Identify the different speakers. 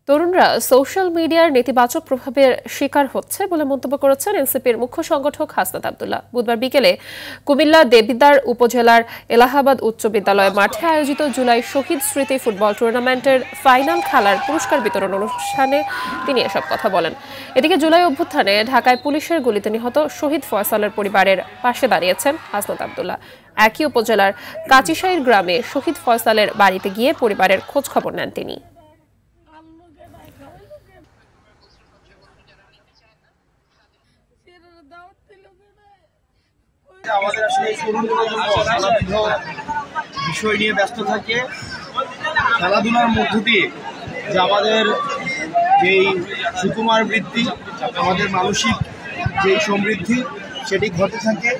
Speaker 1: তরুণরা সোশ্যাল মিডিয়ার নেতিবাচক প্রভাবের শিকার হচ্ছে বলে মন্তব্য করেছেন এনসিপির মুখ্য সংগঠক হাসনাত আব্দুল্লাহ। বুধবার বিকেলে কুমিল্লা দেবিদ্বার উপজেলার এলাহাবাদ উচ্চ বিদ্যালয় মাঠে আয়োজিত জুলাই শহীদ স্মৃতি ফুটবল টুর্নামেন্টের ফাইনাল খেলার পুরস্কার বিতরণ অনুষ্ঠানে তিনি এসব কথা বলেন। এদিকে জুলাই অভ্যুত্থানে ঢাকায় পুলিশের গুলিতে নিহত শহীদ ফয়সালের পরিবারের পাশে দাঁড়িয়েছেন হাসনাত আব্দুল্লাহ। একই উপজেলার কাচিশাইর গ্রামে শহীদ ফয়সালের বাড়িতে গিয়ে পরিবারের খোঁজ খবর নেন তিনি।
Speaker 2: আমাদের আসলে বিষয় নিয়ে ব্যস্ত থাকে, খেলাধুলার মধ্য দিয়ে যে আমাদের যেই সুকুমার বৃদ্ধি, আমাদের মানসিক যেই সমৃদ্ধি সেটি ঘটে থাকে।